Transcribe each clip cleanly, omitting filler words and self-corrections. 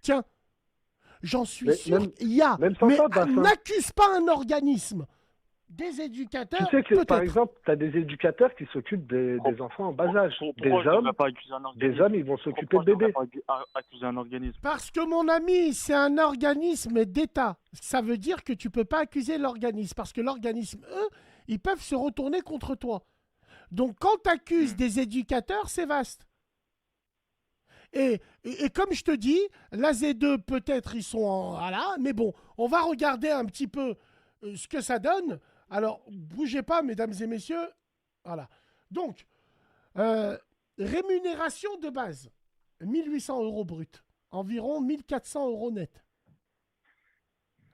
Tiens, j'en suis Mais sûr même, qu'il y a. même sans Mais ça, Bassin. n'accuse pas un organisme. Des Tu éducateurs, sais que, par peut-être. exemple, tu as des éducateurs qui s'occupent des enfants en bas âge. Pourquoi je devrais pas accuser un Des organisme? hommes, ils vont s'occuper Pourquoi de je devrais bébés. pas accuser un organisme? Parce que mon ami, c'est un organisme d'État. Ça veut dire que tu peux pas accuser l'organisme. Parce que l'organisme, eux, ils peuvent se retourner contre toi. Donc quand tu accuses des éducateurs, c'est vaste. Et comme je te dis, la Z2, peut-être ils sont en... Voilà, mais bon, on va regarder un petit peu ce que ça donne. Alors, bougez pas, mesdames et messieurs. Voilà. Donc, rémunération de base, 1800 euros brut, environ 1400 euros net.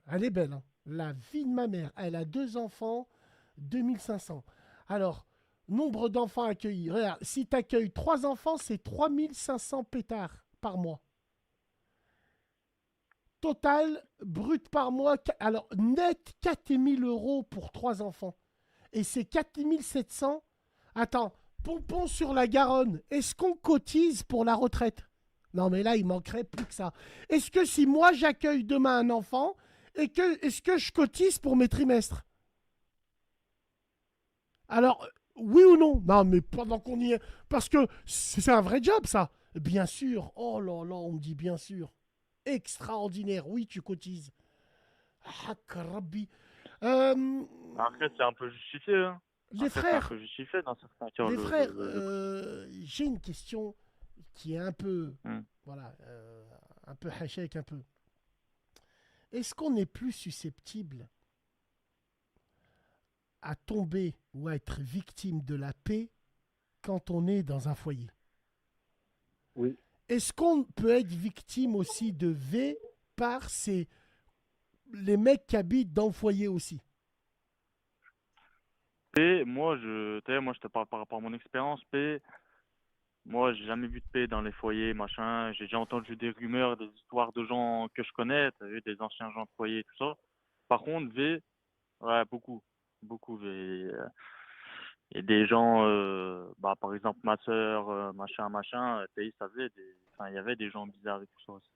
Elle est belle, hein. La vie de ma mère. Elle a 2 enfants, 2500. Alors, nombre d'enfants accueillis. Regarde, si tu accueilles 3 enfants, c'est 3500 pétards par mois. Total, brut par mois, alors net 4000 euros pour 3 enfants. Et c'est 4700. Attends, pompon sur la Garonne. Est-ce qu'on cotise pour la retraite? Non, mais là, il manquerait plus que ça. Est-ce que si moi j'accueille demain un enfant, est-ce que je cotise pour mes trimestres? Alors, oui ou non? Non, mais pendant qu'on y est. Parce que c'est un vrai job, ça. Bien sûr. Oh là là, on me dit bien sûr. Extraordinaire. Oui, tu cotises. Ah, Rabbi. Après, c'est un peu justifié, hein. Les Après, c'est un frères, peu justifié dans certains cas. les frères, j'ai une question qui est un peu, Hmm. voilà, un peu hachek, un peu. Est-ce qu'on est plus susceptible à tomber ou à être victime de la paix quand on est dans un foyer? Oui. Est-ce qu'on peut être victime aussi de V par les mecs qui habitent dans le foyer aussi? P, moi, moi, je te parle par rapport à mon expérience. P, moi, j'ai jamais vu de paix dans les foyers, machin. J'ai déjà entendu des rumeurs, des histoires de gens que je connais, t'as vu, des anciens gens de foyer, tout ça. Par contre, V, ouais, beaucoup. Beaucoup V. Et des gens, bah, par exemple, ma sœur, machin, machin, ils savaient, enfin, il y avait des gens bizarres et tout ça aussi.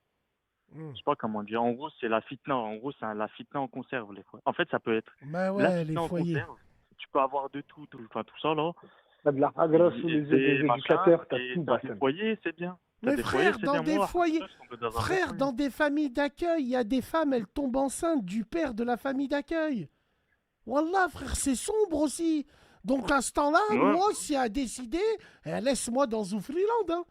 Je sais pas comment dire. En gros, c'est la fitna. En gros, c'est la fitna en conserve, les foyers. En fait, ça peut être Bah la ouais, les fitna en foyers. conserve. Tu peux avoir de tout, enfin, tout ça, là. T'as de la hagra sous les yeux des C'est machin, éducateurs, t'as et tout, t'as des Bassem. foyers, c'est bien. T'as Mais des foyers, frère, c'est dans bien. des Moi, foyers, je suis tombé dans un bon frère, foyer. dans des familles d'accueil, il y a des femmes, elles tombent enceintes du père de la famille d'accueil. Wallah, frère, c'est sombre aussi. Donc à ce temps-là, Ouais. moi, si elle a décidé, laisse-moi dans Zoufriland. Hein.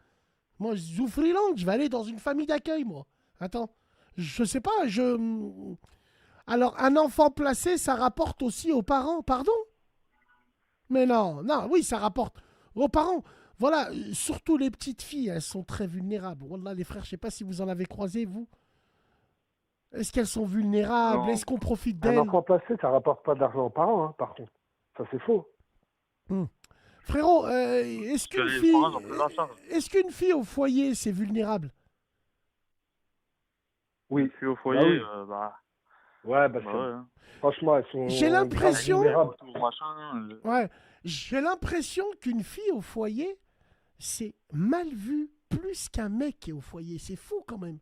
Moi, Zoufriland, je vais aller dans une famille d'accueil, moi. Attends, je sais pas, Alors, un enfant placé, ça rapporte aussi aux parents, pardon? Mais non, non, oui, ça rapporte aux parents. Voilà, surtout les petites filles, elles sont très vulnérables. Wallah, les frères, je sais pas si vous en avez croisé, vous. Est-ce qu'elles sont vulnérables? Non. Est-ce qu'on profite Un d'elles? enfant placé, ça rapporte pas d'argent aux parents, hein, par contre. Ça, c'est faux. Frérot, Parce que les parents ont plus la charge. est-ce qu'une fille au foyer, c'est vulnérable? Une Oui. fille au Bah foyer, oui. bah, Ouais, bah Bassem. ouais. Hein. Franchement, elles J'ai sont grave l'impression, vulnérables. Autour, machin. ouais, j'ai l'impression qu'une fille au foyer, c'est mal vu plus qu'un mec qui est au foyer. C'est fou quand même.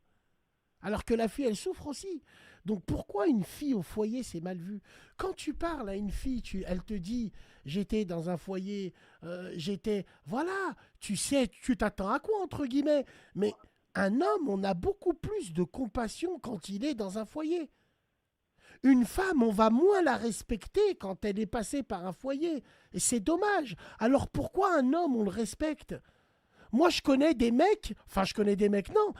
Alors que la fille, elle souffre aussi. Donc pourquoi une fille au foyer, c'est mal vu? Quand tu parles à une fille, elle te dit, j'étais dans un foyer, j'étais... Voilà, tu sais, tu t'attends à quoi, entre guillemets? Mais un homme, on a beaucoup plus de compassion quand il est dans un foyer. Une femme, on va moins la respecter quand elle est passée par un foyer. Et c'est dommage. Alors pourquoi un homme, on le respecte? Moi, je connais des mecs, enfin je connais des mecs, non.